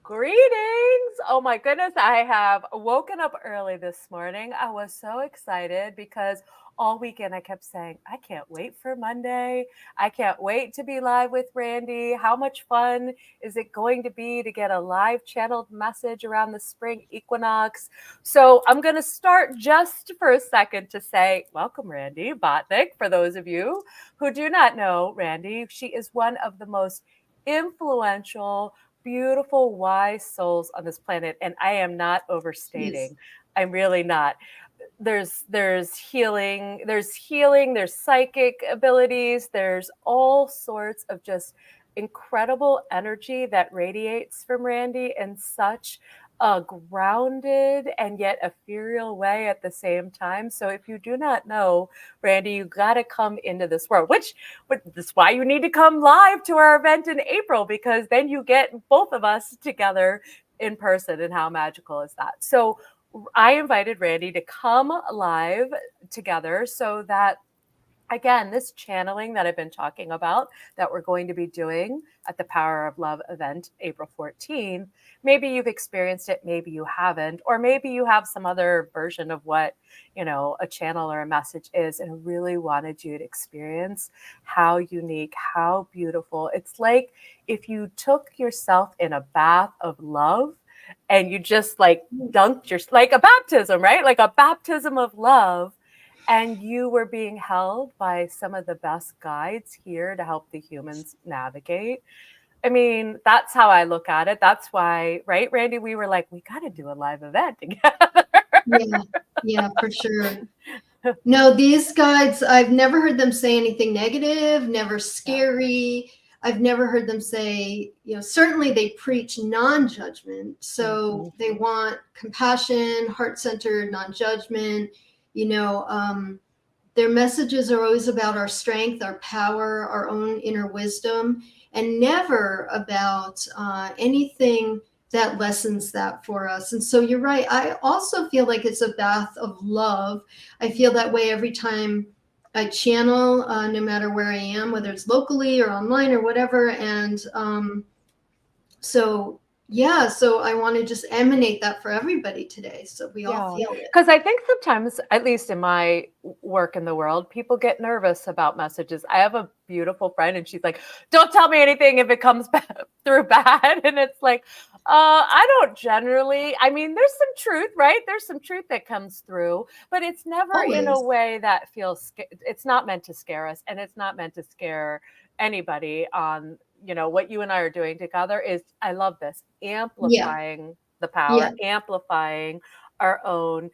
Greetings. Oh my goodness. I have woken up early this morning. I was so excited because all weekend I kept saying, I can't wait for Monday. I can't wait to be live with Randi. How much fun is it going to be to get a live channeled message around the spring equinox? So I'm going to start just for a second to say, welcome, Randi Botnick. For those of you who do not know Randi, she is one of the most influential, beautiful, wise souls on this planet. And I am not Yes. overstating. I'm really not. There's healing, there's psychic abilities, there's all sorts of just incredible energy that radiates from Randi in such a grounded and yet ethereal way at the same time. So if you do not know Randi, you got to come into this world, but that's why you need to come live to our event in April, because then you get both of us together in person. And how magical is that? So I invited Randi to come live together so that, again, this channeling that I've been talking about that we're going to be doing at the Power of Love event, April 14th, maybe you've experienced it, maybe you haven't, or maybe you have some other version of what, a channel or a message is, and really wanted you to experience how unique, how beautiful. It's like if you took yourself in a bath of love and you just dunked like a baptism, right? Like a baptism of love. And you were being held by some of the best guides here to help the humans navigate. I mean, that's how I look at it. That's why, right, Randi, we were like, we got to do a live event together. Yeah, for sure. No, these guides, I've never heard them say anything negative, never scary. I've never heard them say, certainly they preach non-judgment. So they want compassion, heart-centered, non-judgment. Their messages are always about our strength, our power, our own inner wisdom, and never about anything that lessens that for us. And so you're right. I also feel like it's a bath of love. I feel that way every time I channel, no matter where I am, whether it's locally or online or whatever. And so I want to just emanate that for everybody today, so we all feel it. Because I think sometimes, at least in my work in the world, people get nervous about messages. I have a beautiful friend and she's like, don't tell me anything if it comes through bad. And it's like, I don't generally, I mean, there's some truth, right? There's some truth that comes through, but it's never in a way that feels, it's not meant to scare us, and it's not meant to scare anybody on, what you and I are doing together is, I love this, amplifying the power, amplifying our own,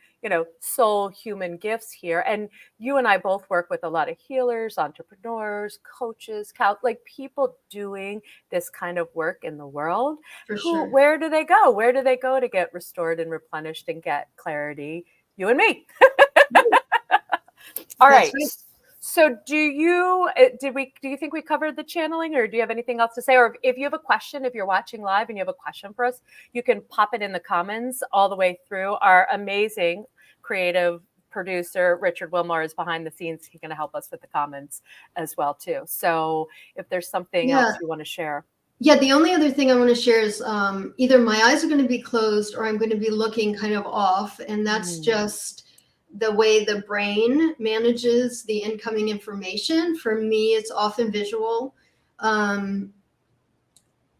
soul human gifts here. And you and I both work with a lot of healers, entrepreneurs, coaches, like people doing this kind of work in the world. For sure. Where do they go? Where do they go to get restored and replenished and get clarity? You and me. All right. So do you think we covered the channeling, or do you have anything else to say? Or if you have a question, if you're watching live and you have a question for us, you can pop it in the comments all the way through. Our amazing creative producer, Richard Wilmore, is behind the scenes. He's going to help us with the comments as well, too. So if there's something else you want to share. Yeah, the only other thing I want to share is either my eyes are going to be closed or I'm going to be looking kind of off. And that's just the way the brain manages the incoming information. For me, it's often visual in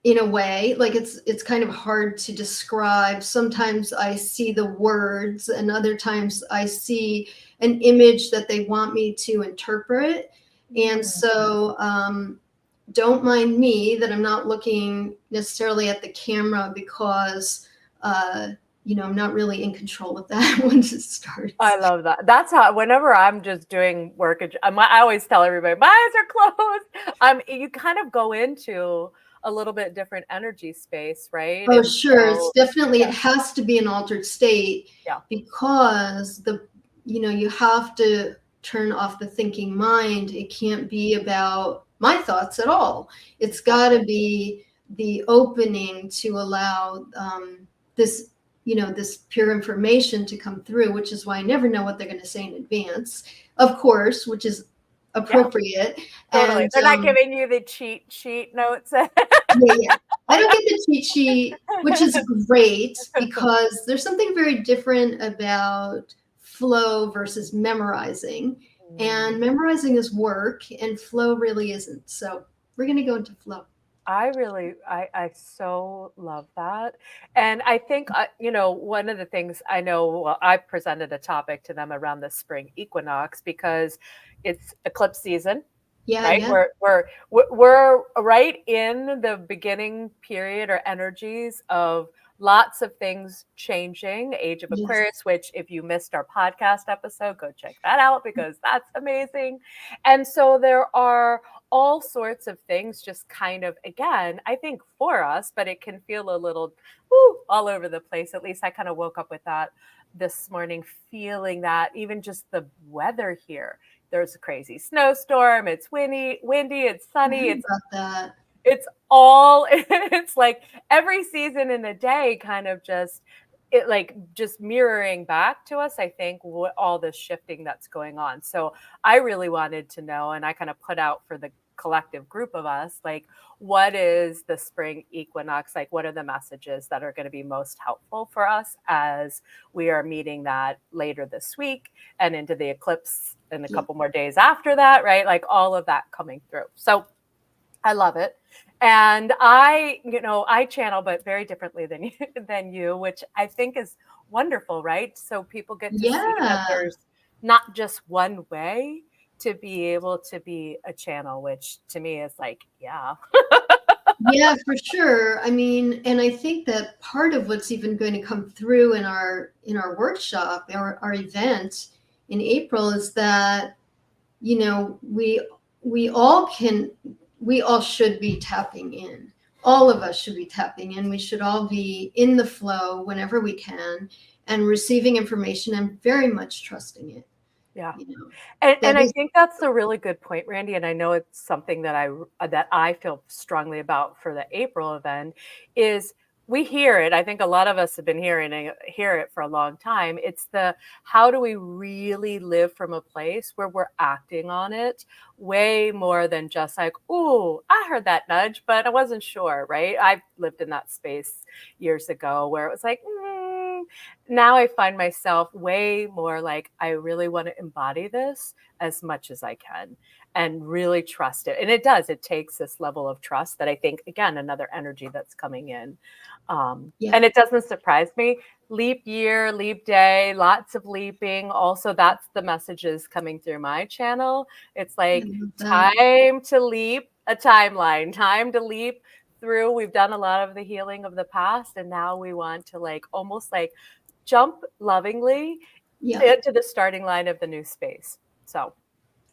a way. Like it's kind of hard to describe. Sometimes I see the words and other times I see an image that they want me to interpret. And so don't mind me that I'm not looking necessarily at the camera because I'm not really in control of that once it starts. I love that. That's how, whenever I'm just doing work, I always tell everybody, my eyes are closed. You kind of go into a little bit different energy space, right? Oh, sure. It's definitely, it has to be an altered state because you have to turn off the thinking mind. It can't be about my thoughts at all. It's got to be the opening to allow this pure information to come through, which is why I never know what they're going to say in advance, of course, which is appropriate. Totally. And, they're not giving you the cheat sheet notes. I don't get the cheat sheet, which is great because there's something very different about flow versus memorizing. And memorizing is work and flow really isn't. So we're going to go into flow. I so love that. And I think, one of the things I know, well, I presented a topic to them around the spring equinox because it's eclipse season. Yeah, Right? yeah. We're right in the beginning period or energies of lots of things changing. Age of Yes. Aquarius, which if you missed our podcast episode, go check that out because that's amazing. And so there are all sorts of things just kind of, again, I think for us, but it can feel a little all over the place. At least I kind of woke up with that this morning, feeling that even just the weather here, there's a crazy snowstorm, it's windy, it's I sunny, heard about that. it's all it's like every season in the day kind of just it like just mirroring back to us, I think, what all this shifting that's going on. So I really wanted to know, and I kind of put out for the collective group of us, like, what is the spring equinox? Like, what are the messages that are going to be most helpful for us as we are meeting that later this week and into the eclipse in a couple more days after that, right? Like all of that coming through. So I love it. And I channel, but very differently than you, which I think is wonderful, right? So people get to see that Yeah. there's not just one way to be able to be a channel, which to me is like, yeah. Yeah, for sure. I mean, and I think that part of what's even going to come through in our workshop, our event in April is that, we all should be tapping in. All of us should be tapping in. We should all be in the flow whenever we can and receiving information and very much trusting it. Yeah. You know, And that I is, think that's a really good point, Randy, and I know it's something that I feel strongly about for the April event is we hear it. I think a lot of us have been hear it for a long time. It's the how do we really live from a place where we're acting on it way more than just like, "Ooh, I heard that nudge, but I wasn't sure," right? I've lived in that space years ago where it was like, now I find myself way more like, I really want to embody this as much as I can and really trust it. And it does, it takes this level of trust that I think, again, another energy that's coming in. yeah, And it doesn't surprise me. Leap year, leap day, lots of leaping. Also, that's the messages coming through my channel. It's I like love that. time to leap a timeline, time to leap through. We've done a lot of the healing of the past, and now we want to like almost like jump lovingly Yeah, into the starting line of the new space. So,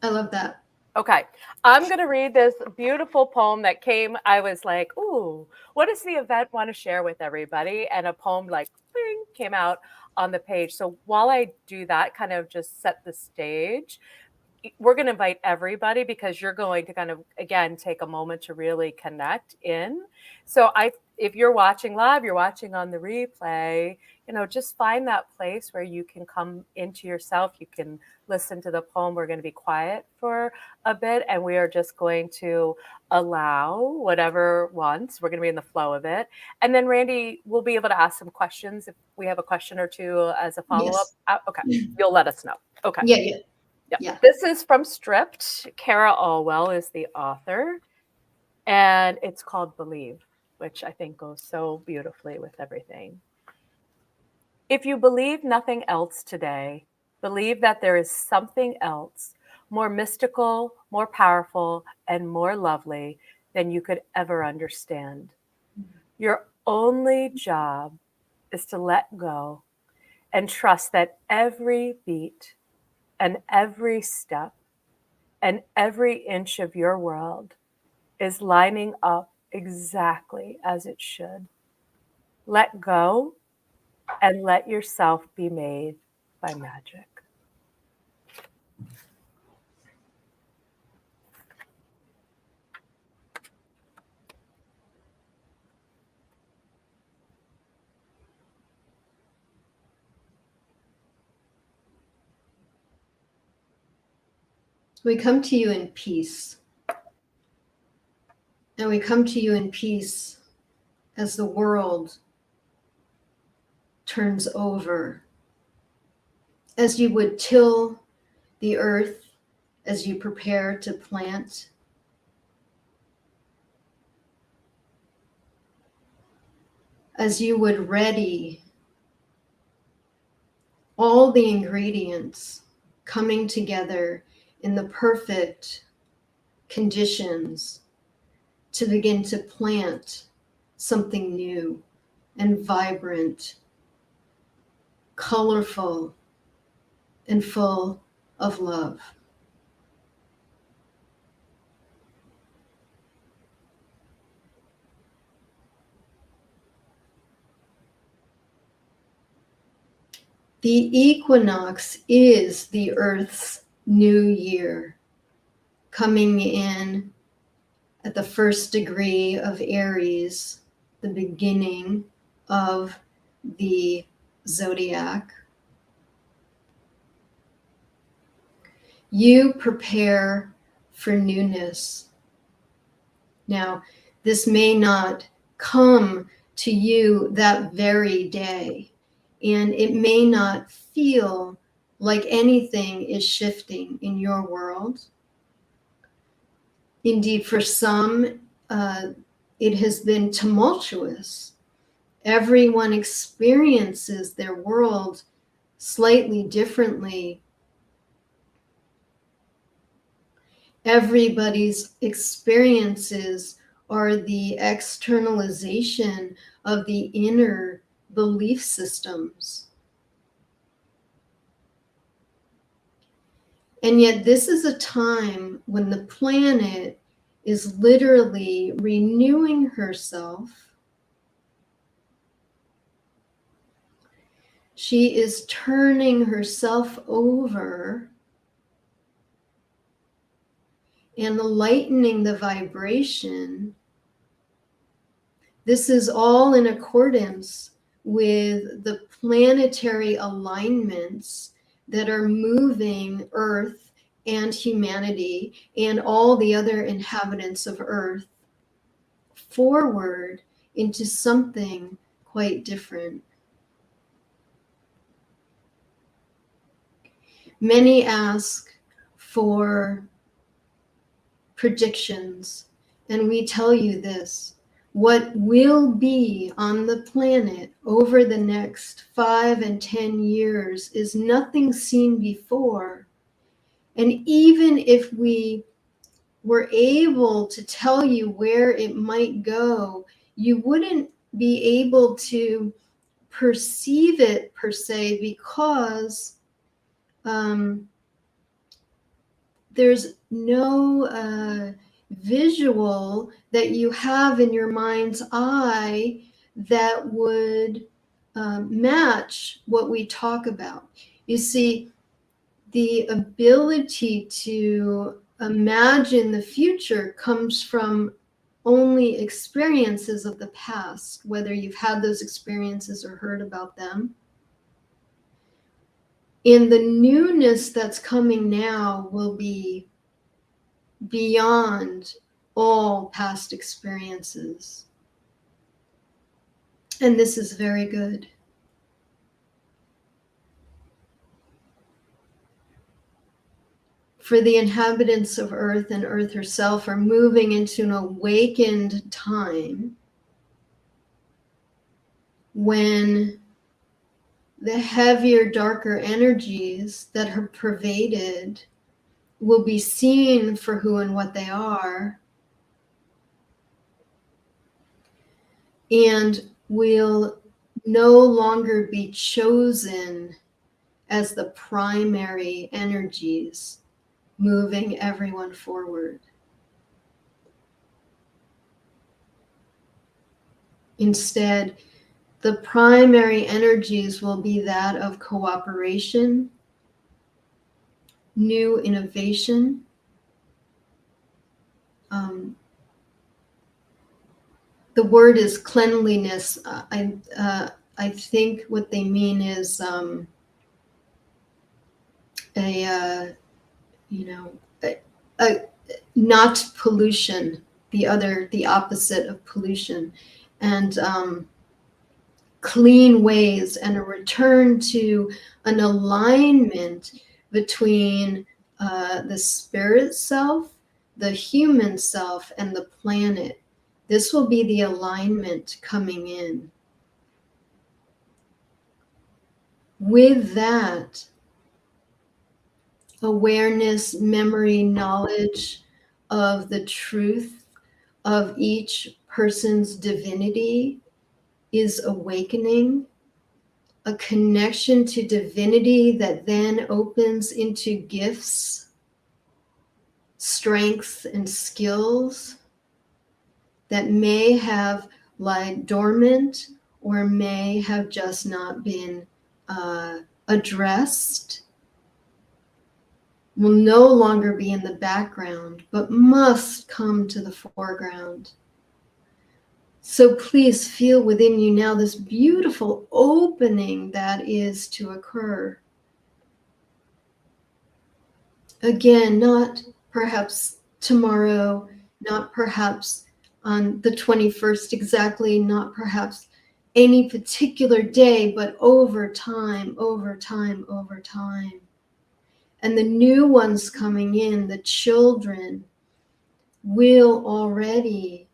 I love that. okay, I'm going to read this beautiful poem that came. I was like, ooh, what does the event want to share with everybody? And a poem like bing, came out on the page. So while I do that, kind of just set the stage, we're going to invite everybody because you're going to kind of again take a moment to really connect in. So if you're watching live, you're watching on the replay, just find that place where you can come into yourself. You can listen to the poem. We're going to be quiet for a bit and we are just going to allow whatever wants. We're going to be in the flow of it. And then Randi will be able to ask some questions if we have a question or two as a follow-up. Yes. Okay, you'll let us know. Okay. Yeah, yeah, Yep. yeah. This is from 𝒃𝒽𝒄. 𝒃𝒽 is the author, and it's called Believe, which I think goes so beautifully with everything. If you believe nothing else today, believe that there is something else more mystical, more powerful, and more lovely than you could ever understand. Your only job is to let go and trust that every beat and every step and every inch of your world is lining up exactly as it should. Let go and let yourself be made by magic. We come to you in peace. And we come to you in peace as the world turns over, as you would till the earth, as you prepare to plant. As you would ready all the ingredients coming together in the perfect conditions to begin to plant something new and vibrant, colorful, and full of love. The equinox is the Earth's new year, coming in at the 1st degree of Aries, the beginning of the zodiac. You prepare for newness. Now, this may not come to you that very day, and it may not feel like anything is shifting in your world. Indeed, for some, it has been tumultuous. Everyone experiences their world slightly differently. Everybody's experiences are the externalization of the inner belief systems. And yet this is a time when the planet is literally renewing herself. She is turning herself over and lightening the vibration. This is all in accordance with the planetary alignments that are moving Earth and humanity and all the other inhabitants of Earth forward into something quite different. Many ask for predictions, and we tell you this: what will be on the planet over the next 5 and 10 years is nothing seen before. And even if we were able to tell you where it might go, you wouldn't be able to perceive it per se, because there's no visual that you have in your mind's eye that would match what we talk about. You see, the ability to imagine the future comes from only experiences of the past, whether you've had those experiences or heard about them. And the newness that's coming now will be beyond all past experiences. And this is very good. For the inhabitants of Earth and Earth herself are moving into an awakened time when the heavier, darker energies that are pervaded will be seen for who and what they are, and will no longer be chosen as the primary energies moving everyone forward. Instead, the primary energies will be that of cooperation, new innovation, the word is cleanliness. I think what they mean is not pollution. The opposite of pollution. and clean ways, and a return to an alignment between the spirit self, the human self, and the planet. This will be the alignment coming in. With that, awareness, memory, knowledge of the truth of each person's divinity is awakening. A connection to divinity that then opens into gifts, strengths, and skills that may have lied dormant or may have just not been addressed, will no longer be in the background, but must come to the foreground. So please feel within you now this beautiful opening that is to occur. Again, not perhaps tomorrow, not perhaps on the 21st exactly, not perhaps any particular day, but over time, over time, over time. And the new ones coming in, the children, will already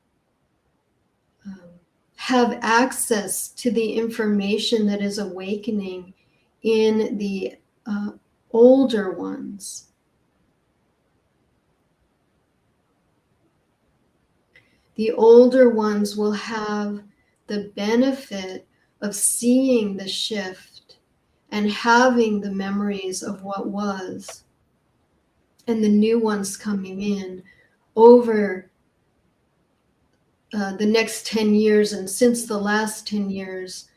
have access to the information that is awakening in the older ones. The older ones will have the benefit of seeing the shift and having the memories of what was. And the new ones coming in over the next 10 years and since the last 10 years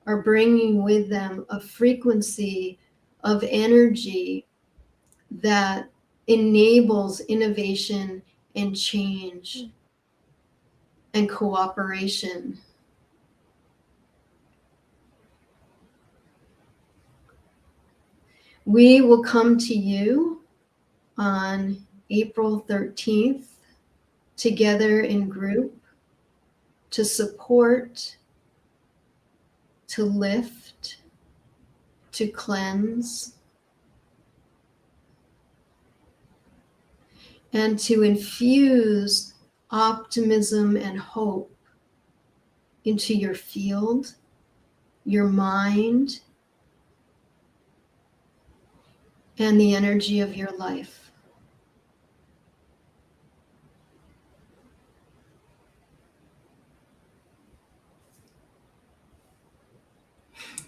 are bringing with them a frequency of energy that enables innovation and change and cooperation. We will come to you on April 13th together in group to support, to lift, to cleanse, and to infuse optimism and hope into your field, your mind, and the energy of your life.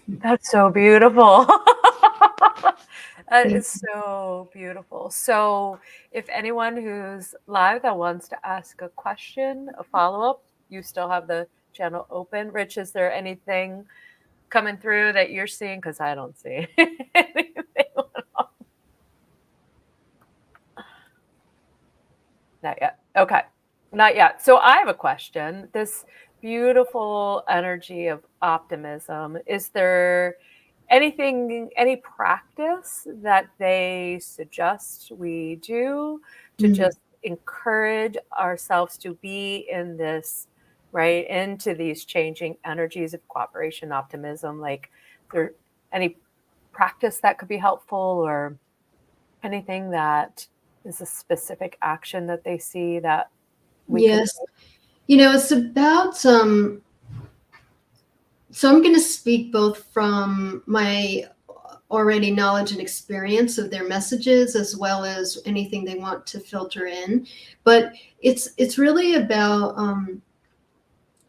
That's so beautiful. That is so beautiful. So if anyone who's live that wants to ask a question, a follow-up, you still have the channel open. Rich, is there anything coming through that you're seeing? Because I don't see anything. Not yet. Okay. Not yet. So I have a question. This beautiful energy of optimism, is there anything, any practice that they suggest we do to just encourage ourselves to be in this, right, into these changing energies of cooperation, optimism? Like, there any practice that could be helpful, or anything that is a specific action that they see that we Yes. You know, it's about, so I'm going to speak both from my already knowledge and experience of their messages, as well as anything they want to filter in. But it's really about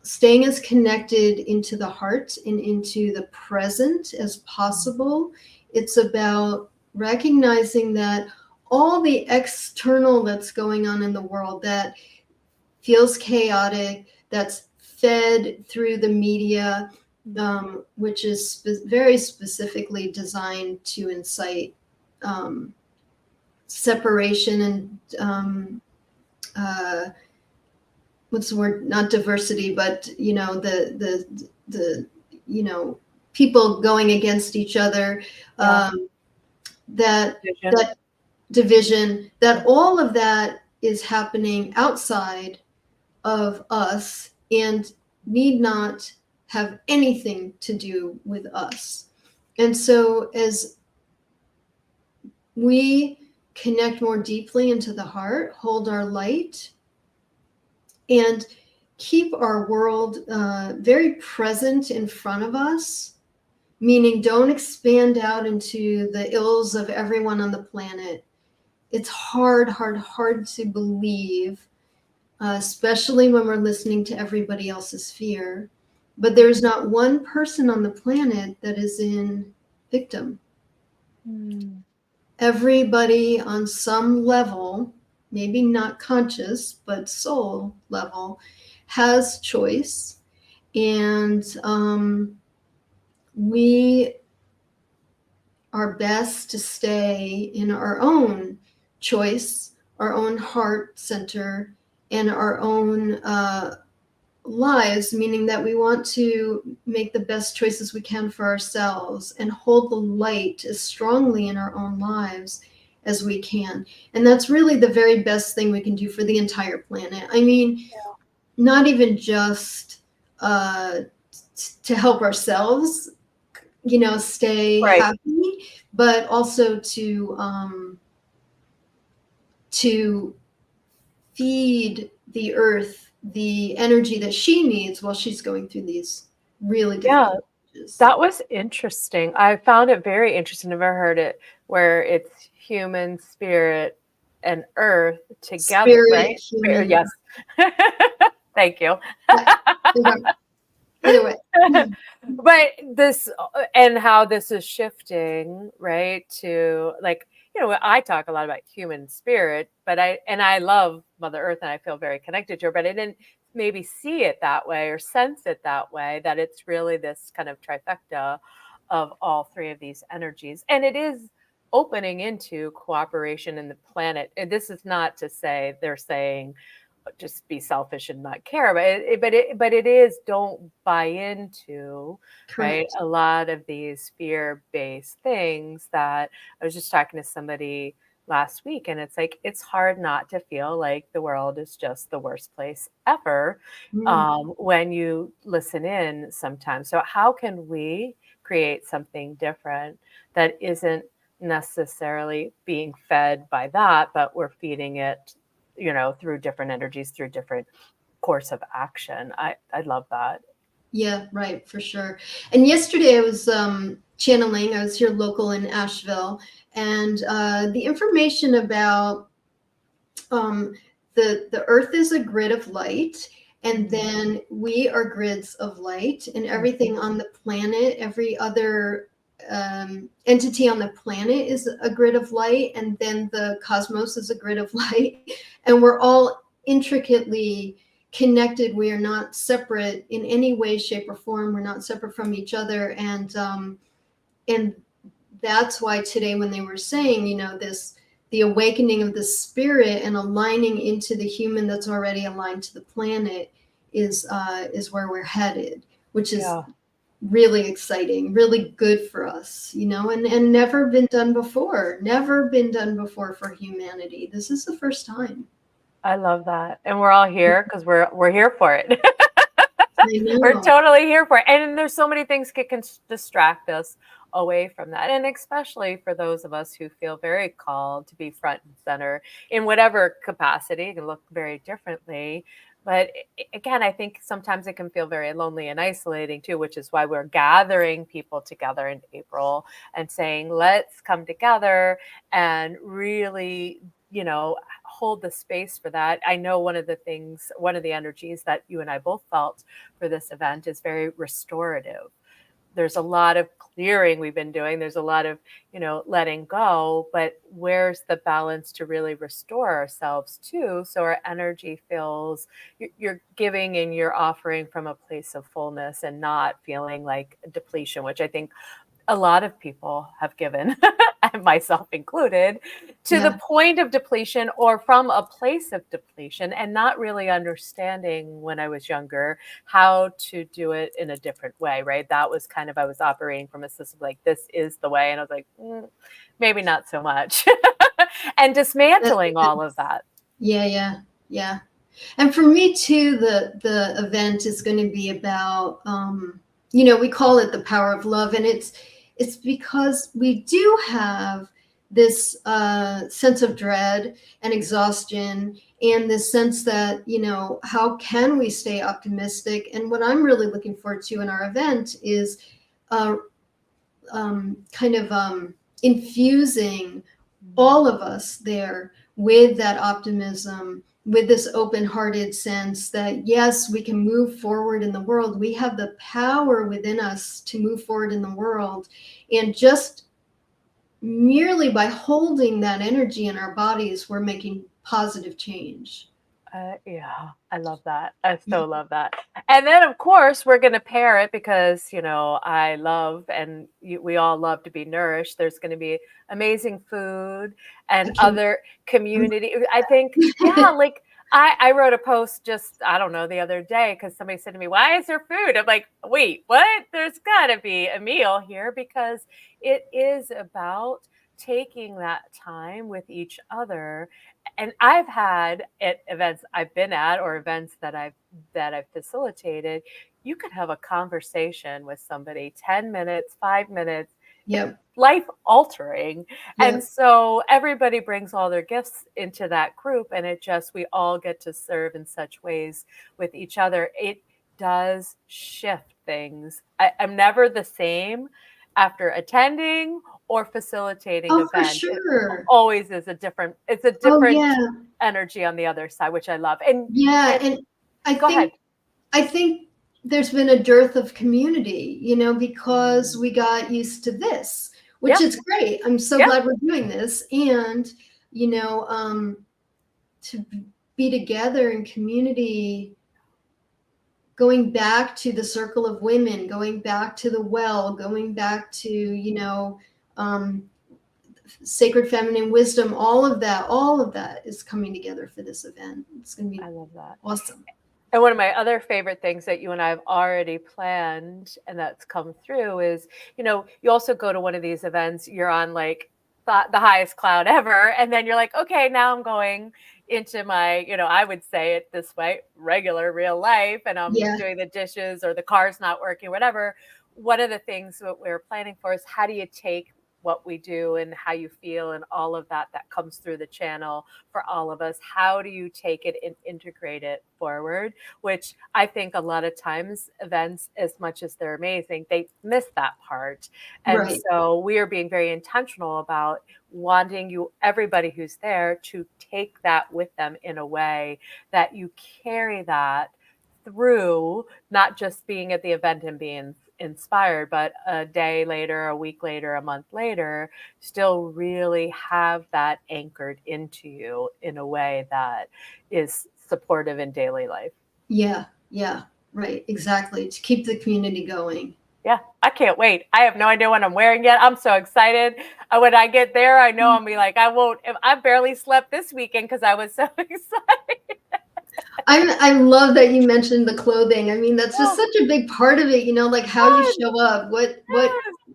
staying as connected into the heart and into the present as possible. It's about recognizing that all the external that's going on in the world that feels chaotic, that's fed through the media, which is very specifically designed to incite separation and what's the word? Not diversity, but you know, the you know, people going against each other. That Division. that division, that all of that is happening outside of us, and need not have anything to do with us. And so as we connect more deeply into the heart, hold our light, and keep our world very present in front of us, meaning don't expand out into the ills of everyone on the planet. It's hard to believe, especially when we're listening to everybody else's fear. But there's not one person on the planet that is in victim. Everybody on some level, maybe not conscious, but soul level, has choice. And we are best to stay in our own choice, our own heart center, and our own lives, meaning that we want to make the best choices we can for ourselves and hold the light as strongly in our own lives as we can. And that's really the very best thing we can do for the entire planet. I mean, not even just to help ourselves, stay Right. happy, but also to feed the earth the energy that she needs while she's going through these really difficult challenges. That was interesting. I found it very interesting. I've never heard it where it's human, spirit, and earth together, Spirit, right? human. Yes. Thank you. Either way. But this, and how this is shifting, right? To like, I talk a lot about human spirit, but I love Mother Earth and I feel very connected to her, but I didn't maybe see it that way or sense it that way, that it's really this kind of trifecta of all three of these energies. And it is opening into cooperation in the planet. And this is not to say they're saying just be selfish and not care, but it is, don't buy into, right, Correct. a lot of these fear-based things. That I was just talking to somebody last week, and it's like it's hard not to feel like the world is just the worst place ever when you listen in sometimes. So how can we create something different that isn't necessarily being fed by that, but we're feeding it, through different energies, through different course of action? I love that. Yeah, right, for sure. And yesterday I was channeling, I was here local in Asheville, and the information about the earth is a grid of light, and then we are grids of light, and everything on the planet, every other entity on the planet is a grid of light, and then the cosmos is a grid of light, and we're all intricately connected. We are not separate in any way, shape, or form. We're not separate from each other. And that's why today, when they were saying, the awakening of the spirit and aligning into the human that's already aligned to the planet is where we're headed, which is really exciting, really good for us, and never been done before. Never been done before for humanity. This is the first time. I love that. And we're all here because we're here for it. I know. We're totally here for it. And there's so many things that can distract us away from that. And especially for those of us who feel very called to be front and center in whatever capacity. It can look very differently. But again, I think sometimes it can feel very lonely and isolating too, which is why we're gathering people together in April and saying, let's come together and really, hold the space for that. I know one of the energies that you and I both felt for this event is very restorative. There's a lot of clearing we've been doing. There's a lot of, letting go, but where's the balance to really restore ourselves too? So our energy feels, you're giving and you're offering from a place of fullness and not feeling like depletion, which I think a lot of people have given, myself included, to the point of depletion or from a place of depletion, and not really understanding when I was younger how to do it in a different way, right? That was kind of, I was operating from a system like, this is the way. And I was like, maybe not so much. And dismantling all of that. Yeah. And for me too, the event is going to be about, you know, we call it the power of love, and it's because we do have this sense of dread and exhaustion, and this sense that, you know, how can we stay optimistic? And what I'm really looking forward to in our event is uh, kind of infusing all of us there with that optimism, with this open-hearted sense that yes, we can move forward in the world. We have the power within us to move forward in the world, and just merely by holding that energy in our bodies, we're making positive change. Yeah, I love that. I so love that. And then, of course, we're going to pair it because, you know, I love and we all love to be nourished. There's going to be amazing food and I can. other community. I think, yeah, like I wrote a post just, I don't know, the other day because somebody said to me, "Why is there food?" I'm like, wait, what? There's got to be a meal here because it is about taking that time with each other. And I've had at events I've been at or events that I've facilitated, you could have a conversation with somebody 10 minutes, 5 minutes, Yep. life altering. And Yep. so everybody brings all their gifts into that group and it just we all get to serve in such ways with each other. It does shift things. I'm never the same after attending or facilitating Oh, for events. It sure. always is it's a Oh, different yeah. energy on the other side, which I love. And Yeah. and And I go ahead. think I think there's been a dearth of community, you know, because we got used to this, which Yep, is great. I'm so yep. glad we're doing this. And, you know, to be together in community, going back to the circle of women, going back to the well, going back to, you know, um, sacred feminine wisdom, all of that is coming together for this event. It's going to be I love that. awesome. And one of my other favorite things that you and I have already planned and that's come through is, you know, you also go to one of these events, you're on like the highest cloud ever. And then you're like, okay, now I'm going into my, you know, I would say it this way, regular real life, and I'm Yeah. doing the dishes or the car's not working, whatever. One of the things that we're planning for is how do you take what we do and how you feel and all of that that comes through the channel for all of us. How do you take it and integrate it forward? Which I think a lot of times events, as much as they're amazing, they miss that part. And Right. so we are being very intentional about wanting you, everybody who's there, to take that with them in a way that you carry that through, not just being at the event and being inspired, but a day later, a week later, a month later, still really have that anchored into you in a way that is supportive in daily life. Yeah. Yeah. Right. Exactly. To keep the community going. Yeah, I can't wait. I have no idea what I'm wearing yet. I'm so excited. When I get there, I know I'll be like, I won't, I barely slept this weekend because I was so excited. I love that you mentioned the clothing. I mean, that's just Oh, such a big part of it, you know, like how you fun. show up, Yes.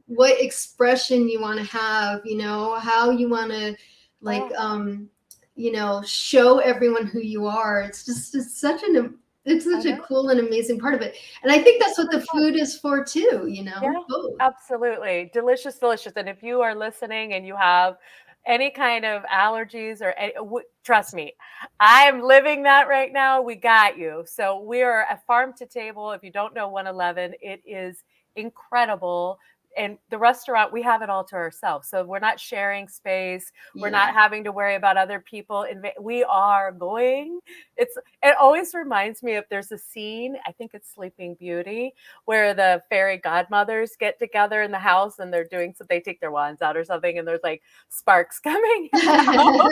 what expression you want to have, you know, how you want to like Oh, you know, show everyone who you are. It's I such a know. cool and amazing part of it. And I think It's that's what so the fun. food is for too, you know, Yeah, both. absolutely. Delicious, delicious. And if you are listening and you have any kind of allergies or trust me, I'm living that right now. We got you. So we are a farm to table. If you don't know 111, it is incredible. And the restaurant, we have it all to ourselves. So we're not sharing space. We're Yeah. not having to worry about other people. We are going. It always reminds me of there's a scene, I think it's Sleeping Beauty, where the fairy godmothers get together in the house and they're doing so they take their wands out or something and there's like sparks coming out.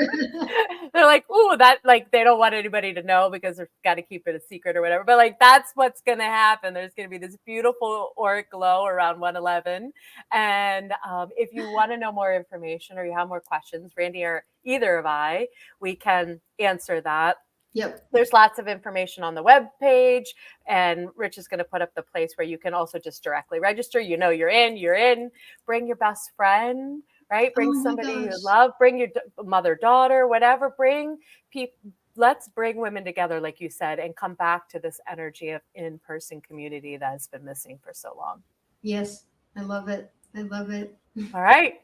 They're like, ooh, that like they don't want anybody to know because they've got to keep it a secret or whatever. But like that's what's gonna happen. There's gonna be this beautiful auric glow around 111. And if you want to know more information or you have more questions, Randy or either of I, we can answer that. Yep. There's lots of information on the web page, and Rich is going to put up the place where you can also just directly register. You know, you're in, you're in. Bring your best friend, right? Bring Oh my somebody you gosh. love. Bring your mother, daughter, whatever. Bring people. let's bring women together, like you said, and come back to this energy of in-person community that has been missing for so long. Yes, I love it. I love it. All right.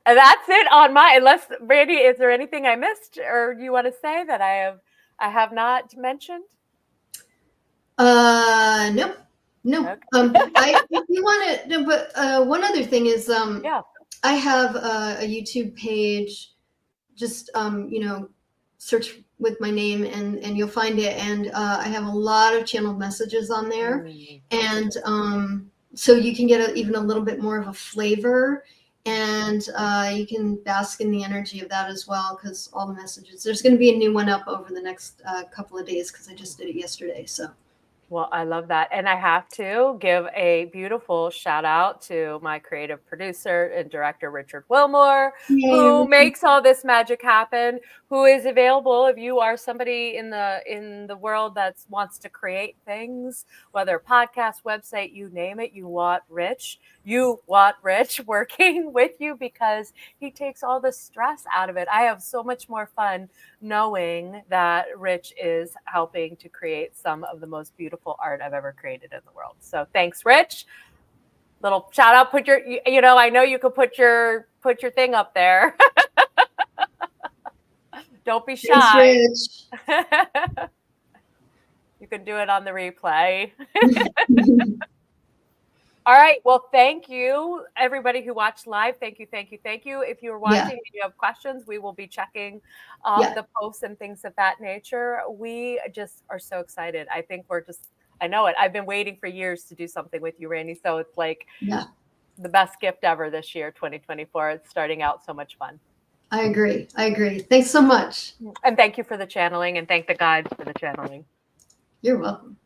That's it on my, unless Randi, is there anything I missed or you want to say that I have not mentioned? Nope. No. Okay. If you want to, no, but one other thing is, Yeah. I have a YouTube page. Just search with my name and you'll find it. And I have a lot of channeled messages on there, and so you can get even a little bit more of a flavor, and you can bask in the energy of that as well. Because all the messages, there's going to be a new one up over the next couple of days because I just did it yesterday. So. Well, I love that. And I have to give a beautiful shout out to my creative producer and director, Richard Wilmore, who makes all this magic happen, who is available if you are somebody in the world that wants to create things, whether podcast, website, you name it, you want Rich working with you because he takes all the stress out of it. I have so much more fun knowing that Rich is helping to create some of the most beautiful art I've ever created in the world. So thanks, Rich. Little shout out, put your, I know you could put your thing up there. Don't be shy. Thanks, Rich. You can do it on the replay. All right. Well, thank you, everybody who watched live. Thank you, thank you, thank you. If you're watching and you have questions, we will be checking the posts and things of that nature. We just are so excited. I think I know it. I've been waiting for years to do something with you, Randi. So it's like the best gift ever this year, 2024. It's starting out so much fun. I agree. Thanks so much. And thank you for the channeling, and thank the guides for the channeling. You're welcome.